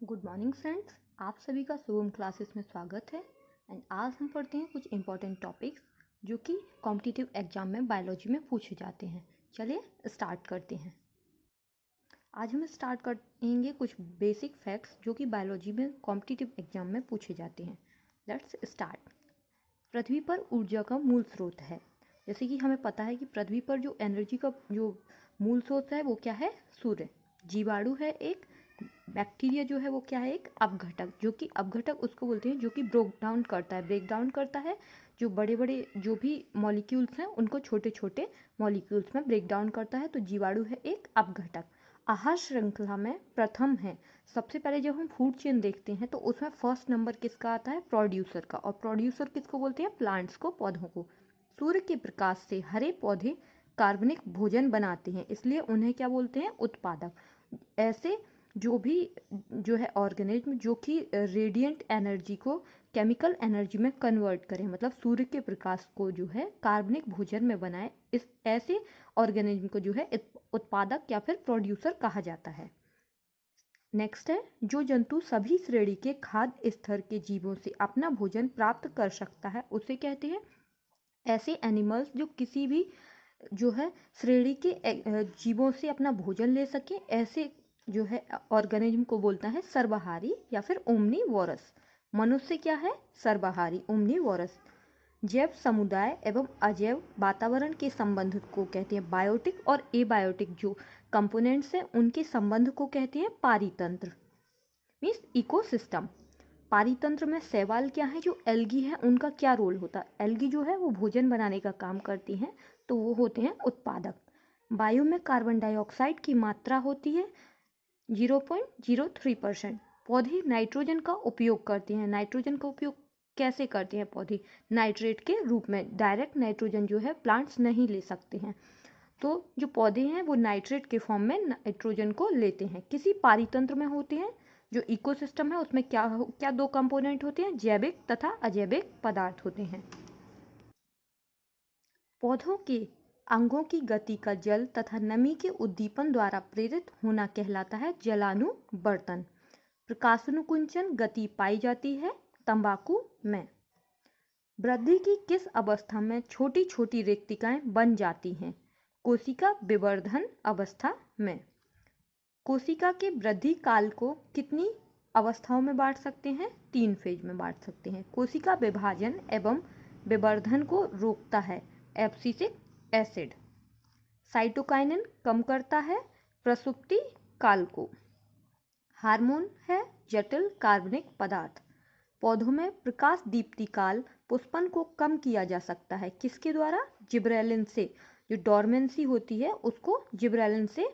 Good morning friends, आप सभी का शुभम क्लासेस में स्वागत है। एंड आज हम पढ़ते हैं कुछ इंपॉर्टेंट टॉपिक्स जो कि कॉम्पिटिटिव एग्जाम में बायोलॉजी में पूछे जाते हैं। चलिए स्टार्ट करते हैं। आज हम स्टार्ट करेंगे कुछ बेसिक फैक्ट्स जो कि बायोलॉजी में कॉम्पिटिटिव एग्जाम में पूछे जाते हैं। Let's start. पृथ्वी पर ऊर्जा का मूल स्रोत है। जैसे कि हमें पता है कि पृथ्वी पर जो एनर्जी का जो मूल स्रोत है वो क्या है? सूर्य। जीवाणु है एक। बैक्टीरिया जो है वो क्या है? एक अपघटक। जो कि अपघटक उसको बोलते हैं जो कि ब्रेक डाउन करता है जो बड़े बड़े जो भी मॉलिक्यूल्स हैं उनको छोटे छोटे मॉलिक्यूल्स में ब्रेक डाउन करता है। तो जीवाणु है एक अपघटक। आहार श्रृंखला में प्रथम है। सबसे पहले जब हम फूड चेन देखते हैं तो उसमें फर्स्ट नंबर किसका आता है? प्रोड्यूसर का। और प्रोड्यूसर किसको बोलते हैं? प्लांट्स को, पौधों को। सूर्य के प्रकाश से हरे पौधे कार्बनिक भोजन बनाते हैं, इसलिए उन्हें क्या बोलते हैं? उत्पादक। ऐसे जो भी जो है ऑर्गेनिज्म जो कि रेडिएंट एनर्जी को केमिकल एनर्जी में कन्वर्ट करें, मतलब सूर्य के प्रकाश को जो है कार्बनिक भोजन में बनाए, इस ऐसे ऑर्गेनिज्म को जो है उत्पादक या फिर प्रोड्यूसर कहा जाता है। नेक्स्ट है, जो जंतु सभी श्रेणी के खाद्य स्तर के जीवों से अपना भोजन प्राप्त कर सकता है उसे कहते हैं। ऐसे एनिमल्स जो किसी भी जो है श्रेणी के जीवों से अपना भोजन ले सके, ऐसे जो है ऑर्गेनिज्म को बोलता है सर्वाहारी या फिर ओमनीवोरस। मनुष्य क्या है? सर्वाहारी, ओमनीवोरस। जैव समुदाय एवं अजैव वातावरण के संबंध को कहते हैं बायोटिक, और एबायोटिक जो कंपोनेंट्स हैं उनके संबंध को कहते हैं पारितंत्र, मीन्स इकोसिस्टम। पारितंत्र में शैवाल क्या है? जो एल्गी है उनका क्या रोल होता है? एल्गी जो है वो भोजन बनाने का काम करती हैं, तो वो होते हैं उत्पादक। वायु में कार्बन डाइऑक्साइड की मात्रा होती है 0.03%। पौधे नाइट्रोजन का उपयोग करते हैं। नाइट्रोजन का उपयोग कैसे करते हैं पौधे? नाइट्रेट के रूप में। डायरेक्ट नाइट्रोजन जो है प्लांट्स नहीं ले सकते हैं, तो जो पौधे हैं वो नाइट्रेट के फॉर्म में नाइट्रोजन को लेते हैं। किसी पारितंत्र में होते हैं जो इकोसिस्टम है उसमें क्या क्या दो कंपोनेंट होते हैं? जैविक तथा अजैविक पदार्थ होते हैं। पौधों के अंगों की गति का जल तथा नमी के उद्दीपन द्वारा प्रेरित होना कहलाता है जलानुवर्तन। प्रकाशानुकुंचन गति पाई जाती है तंबाकू में। वृद्धि की किस अवस्था में छोटी छोटी रेक्तिकाएं बन जाती हैं? कोशिका विवर्धन अवस्था में। कोशिका के वृद्धि काल को कितनी अवस्थाओं में बांट सकते हैं? 3 फेज में बांट सकते हैं। कोशिका विभाजन एवं विवर्धन को रोकता है एब्सिसिक एसिड। साइटोकाइनिन कम करता है प्रसुप्ति काल को। हार्मोन है जटिल कार्बनिक पदार्थ। पौधों में प्रकाश दीप्ति काल पुष्पन को कम किया जा सकता है किसके द्वारा? जिब्रेलिन से। जो डोरमेंसी होती है उसको जिब्रेलिन से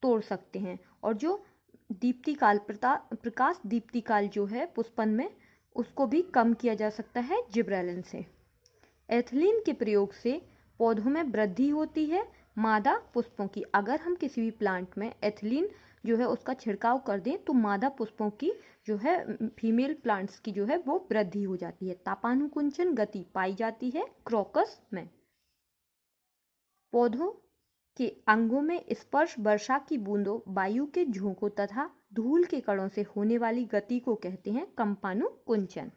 तोड़ सकते हैं। और जो दीप्ति काल प्रकाश दीप्ति काल जो है पुष्पन में, उसको भी कम किया जा सकता है जिब्रेलिन से। एथिलीन के प्रयोग से पौधों में वृद्धि होती है मादा पुष्पों की। अगर हम किसी भी प्लांट में एथिलीन जो है उसका छिड़काव कर दें तो मादा पुष्पों की जो है फीमेल प्लांट्स की जो है वो वृद्धि हो जाती है। तापानुकुंचन गति पाई जाती है क्रोकस में। पौधों के अंगों में स्पर्श वर्षा की बूंदों, वायु के झोंकों तथा धूल के कणों से होने वाली गति को कहते हैं कंपानुकुंचन।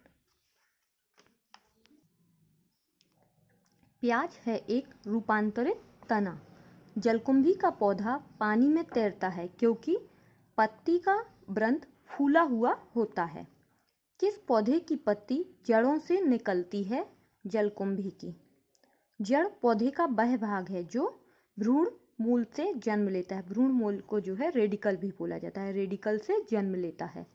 प्याज है एक रूपांतरित तना। जलकुंभी का पौधा पानी में तैरता है क्योंकि पत्ती का वृंत फूला हुआ होता है। किस पौधे की पत्ती जड़ों से निकलती है? जलकुंभी की। जड़ पौधे का वह भाग है जो भ्रूण मूल से जन्म लेता है। भ्रूण मूल को जो है रेडिकल भी बोला जाता है, रेडिकल से जन्म लेता है।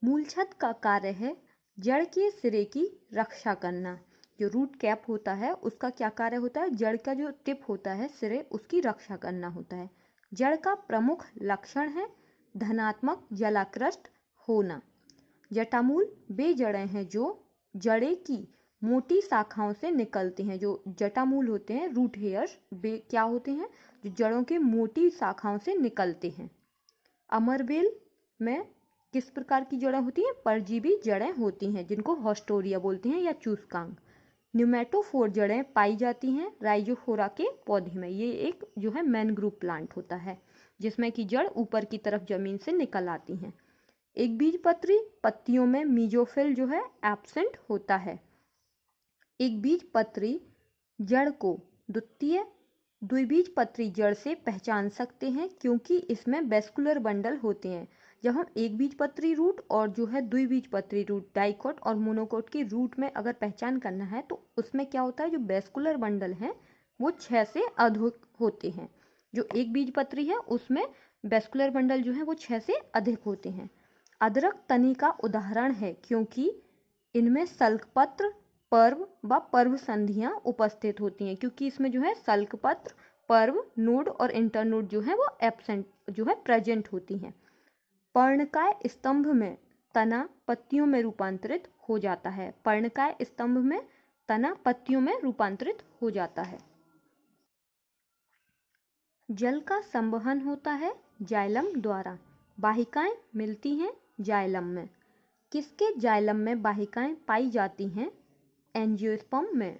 मूलछत का कार्य है जड़ के सिरे की रक्षा करना। जो रूट कैप होता है उसका क्या कार्य होता है? जड़ का जो टिप होता है सिरे, उसकी रक्षा करना होता है। जड़ का प्रमुख लक्षण है धनात्मक जलाकृष्ट होना। जटामूल वे जड़ें हैं जो जड़े की मोटी शाखाओं से निकलते हैं। जो जटामूल होते हैं, रूट हेयर्स, वे क्या होते हैं? जो जड़ों के मोटी शाखाओं से निकलते हैं। अमरबेल में किस प्रकार की जड़ें होती हैं? परजीवी जड़ें होती हैं जिनको हॉस्टोरिया बोलते हैं या चूसकांग। न्यूमेटोफोर जड़ें पाई जाती हैं राइजोफोरा के पौधे में। ये एक जो है मैनग्रूव प्लांट होता है जिसमें कि जड़ ऊपर की तरफ जमीन से निकल आती हैं। एकबीजपत्री पत्तियों में मीजोफिल जो है एब्सेंट होता है। एकबीजपत्री जड़ को द्विबीजपत्री जड़ से पहचान सकते हैं क्योंकि इसमें वेस्कुलर बंडल होते हैं। जब हम एकबीजपत्री रूट और जो है द्विबीजपत्री रूट डाइकोट और मोनोकोट की रूट में अगर पहचान करना है तो उसमें क्या होता है, जो वेस्कुलर बंडल हैं वो 6 से अधिक होते हैं। जो एकबीजपत्री है उसमें वेस्कुलर बंडल जो है वो 6 से अधिक होते हैं। अदरक तनी का उदाहरण है क्योंकि इनमें सल्कपत्र, पर्व व पर्व संधियां उपस्थित होती हैं, क्योंकि इसमें जो है सल्कपत्र, पर्व, नोड और इंटरनोड जो है वो एब्सेंट जो है प्रेजेंट होती हैं। पर्णकाय स्तंभ में तना पत्तियों में रूपांतरित हो जाता है। पर्णकाय स्तंभ में तना पत्तियों में रूपांतरित हो जाता है। जल का संवहन होता है जाइलम द्वारा। वाहिकाएं मिलती हैं जाइलम में। किसके जाइलम में वाहिकाएं पाई जाती हैं? एंजियोस्पर्म में।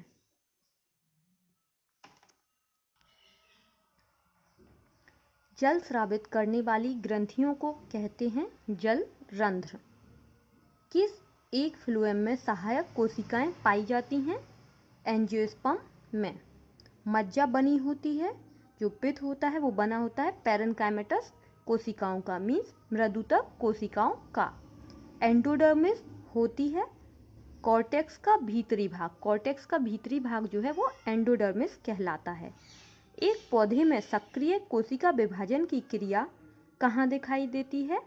जल स्रावित करने वाली ग्रंथियों को कहते हैं जल रंध्र। किस एक फ्लोएम में सहायक कोशिकाएं पाई जाती हैं? एंजियोस्पर्म में। मज्जा बनी होती है, जो पित्त होता है वो बना होता है पैरेन्काइमेटस कोशिकाओं का, मीन्स मृदुतक कोशिकाओं का। एंडोडर्मिस होती है कॉर्टेक्स का भीतरी भाग। कॉर्टेक्स का भीतरी भाग जो है वो एंडोडर्मिस कहलाता है। एक पौधे में सक्रिय कोशिका विभाजन की क्रिया कहाँ दिखाई देती है?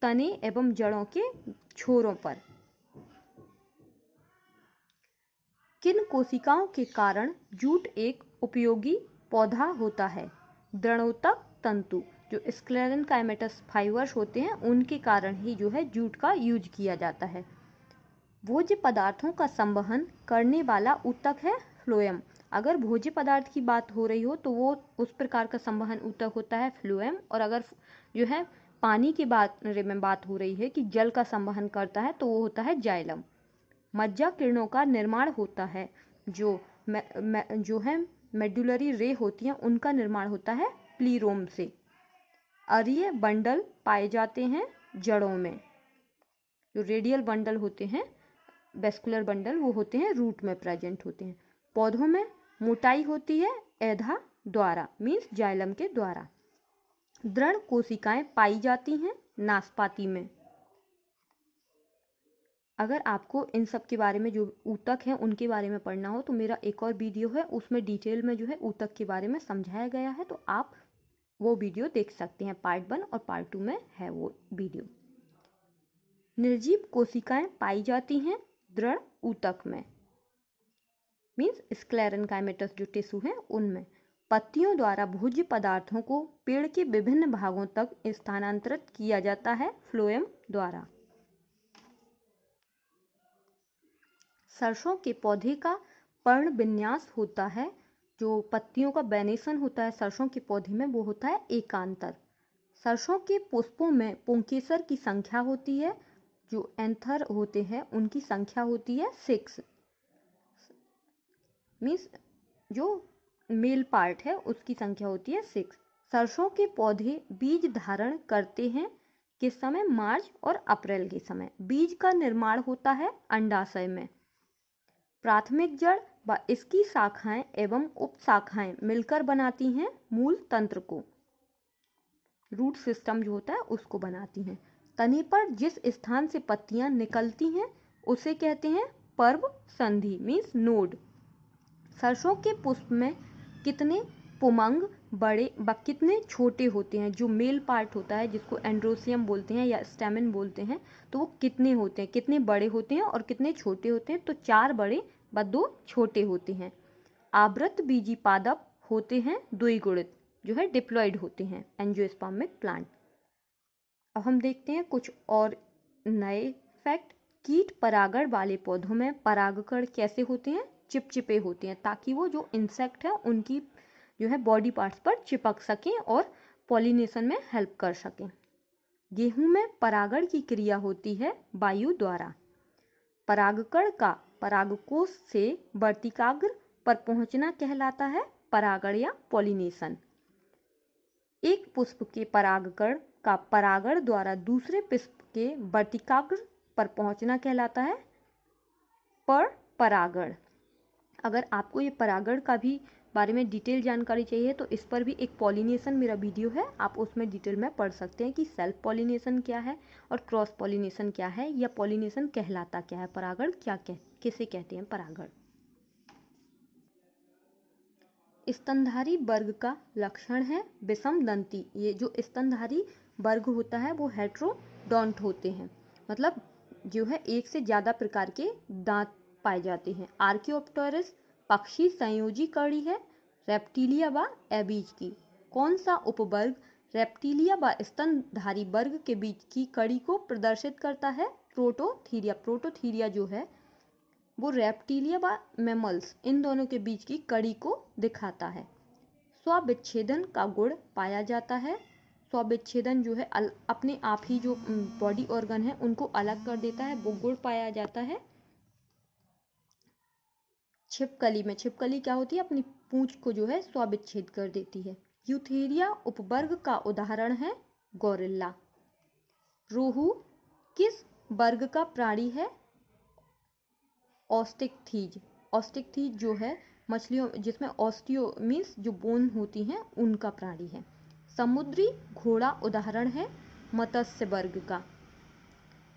तने एवं जड़ों के छोरों पर। किन कोशिकाओं के कारण जूट एक उपयोगी पौधा होता है? दृढ़ोतक तंतु, जो स्क्लेरेनकाइमेटस फाइबर्स होते हैं उनके कारण ही जो है जूट का यूज किया जाता है। भोज्य पदार्थों का संवहन करने वाला ऊतक है फ्लोएम। अगर भोज्य पदार्थ की बात हो रही हो तो वो उस प्रकार का संवहन ऊतक होता है फ्लोएम, और अगर जो है पानी के बारे में बात हो रही है कि जल का संवहन करता है तो वो होता है जाइलम। मज्जा किरणों का निर्माण होता है, जो है मेडुलरी रे होती हैं उनका निर्माण होता है प्लीरोम से। अरीय बंडल पाए जाते हैं जड़ों में। जो रेडियल बंडल होते हैं, वेस्कुलर बंडल, वो होते हैं रूट में प्रेजेंट होते हैं। पौधों में मोटाई होती है एधा द्वारा, मीन्स जाइलम के द्वारा। दृढ़ कोशिकाएं पाई जाती हैं नाशपाती में। अगर आपको इन सब के बारे में, जो ऊतक हैं उनके बारे में पढ़ना हो तो मेरा एक और वीडियो है, उसमें डिटेल में जो है ऊतक के बारे में समझाया गया है, तो आप वो वीडियो देख सकते हैं। पार्ट 1 और पार्ट 2 में है वो वीडियो। निर्जीव कोशिकाएं पाई जाती हैं दृढ़ ऊतक में, मीन्स स्क्लेरेनकाइमेटस जो टिश्यू हैं उनमें। पत्तियों द्वारा भोज्य पदार्थों को पेड़ के विभिन्न भागों तक स्थानांतरित किया जाता है फ्लोएम द्वारा। सरसों के पौधे का पर्ण विन्यास होता है, जो पत्तियों का वेनेशन होता है सरसों के पौधे में वो होता है एकांतर। सरसों के पुष्पों में पुंकेसर की संख्या होती है, जो एंथर होते हैं उनकी संख्या होती है 6, मीन्स जो मेल पार्ट है उसकी संख्या होती है 6। सरसों के पौधे बीज धारण करते हैं किस समय? मार्च और अप्रैल के समय। बीज का निर्माण होता है अंडाशय में। प्राथमिक जड़ व इसकी शाखाएं एवं उपशाखाएं मिलकर बनाती हैं मूल तंत्र को, रूट सिस्टम जो होता है उसको बनाती हैं। तने पर जिस स्थान से पत्तियां निकलती हैं उसे कहते हैं पर्व संधि, मीन्स नोड। सरसों के पुष्प में कितने पुमंग बड़े व कितने छोटे होते हैं? जो मेल पार्ट होता है जिसको एंड्रोसियम बोलते हैं या स्टेमेन बोलते हैं, तो वो कितने होते हैं, कितने बड़े होते हैं और कितने छोटे होते हैं? तो 4 बड़े व 2 छोटे होते हैं। आवृत बीजी पादप होते हैं द्विगुणित, जो है डिप्लॉयड होते हैं एंजियोस्पर्म में प्लांट। अब हम देखते हैं कुछ और नए फैक्ट। कीट परागण वाले पौधों में परागकण कैसे होते हैं? चिपचिपे होते हैं, ताकि वो जो इंसेक्ट है उनकी जो है बॉडी पार्ट्स पर चिपक सकें और पॉलिनेशन में हेल्प कर सकें। गेहूं में परागण की क्रिया होती है वायु द्वारा। परागकण का परागकोश से वर्तिकाग्र पर पहुंचना कहलाता है परागण या पॉलिनेशन। एक पुष्प के परागकण का परागण द्वारा दूसरे पुष्प के वर्तिकाग्र पर पहुंचना कहलाता है परागण। अगर आपको ये परागण का भी बारे में डिटेल जानकारी चाहिए तो इस पर भी एक पॉलिनेशन मेरा वीडियो है, आप उसमें डिटेल में पढ़ सकते हैं कि सेल्फ पॉलिनेशन क्या है और क्रॉस पॉलिनेशन क्या है, या पॉलिनेशन कहलाता क्या है, परागण किसे कहते हैं परागण। स्तनधारी वर्ग का लक्षण है विषम दंती। ये जो स्तनधारी वर्ग होता है वो हेट्रोडोंट होते हैं, मतलब जो है एक से ज़्यादा प्रकार के दांत पाए जाते हैं। आर्कियोप्टेरस पक्षी संयोजी कड़ी है रेप्टिलिया व एबीज की। कौन सा उपवर्ग रेप्टिलिया व स्तनधारी वर्ग के बीच की कड़ी को प्रदर्शित करता है? प्रोटोथीरिया। प्रोटोथीरिया जो है वो रेप्टिलिया व मैमल्स इन दोनों के बीच की कड़ी को दिखाता है। स्वविच्छेदन का गुण पाया जाता है। स्वविच्छेदन जो है अपने आप ही जो बॉडी ऑर्गन है उनको अलग कर देता है, वो गुण पाया जाता है। छिपकली में, छिपकली क्या होती है, अपनी पूंछ को जो है स्वविच्छेद कर देती है। यूथेरिया उपवर्ग का उदाहरण है गोरिल्ला। रोहू किस वर्ग का प्राणी है? ऑस्टिकथीज। ऑस्टिकथीज जो है मछलियों जिसमें ऑस्टियो मीन्स जो बोन होती हैं उनका प्राणी है। समुद्री घोड़ा उदाहरण है मत्स्य वर्ग का।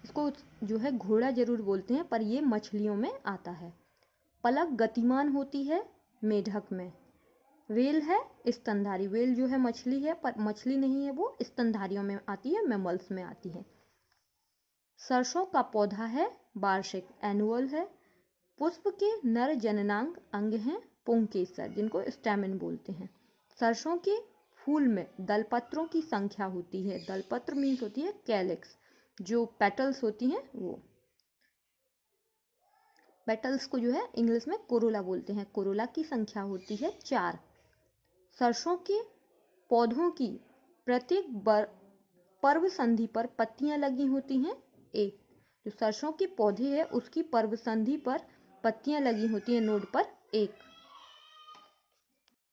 इसको जो है घोड़ा जरूर बोलते हैं पर ये मछलियों में आता है। पलक गतिमान होती है मेढक में। व्हेल है स्तनधारी। व्हेल जो है मछली है पर मछली नहीं है, वो स्तनधारियों में आती है, मैमल्स में आती है। सरसों का पौधा है वार्षिक, एनुअल है। पुष्प के नर जननांग अंग हैं पुंकेसर, जिनको स्टैमेन बोलते हैं। सरसों के फूल में दलपत्रों की संख्या होती है। दलपत्र मीन्स होती है कैलिक्स, जो पेटल्स होती हैं वो। पेटल्स को जो है इंग्लिश में कोरोला बोलते हैं। कोरोला की संख्या होती है 4। सरसों के पौधों की प्रत्येक पर्व संधि पर पत्तियां लगी होती हैं 1। जो सरसों के पौधे है उसकी पर्व संधि पर पत्तियां लगी होती हैं नोड पर 1।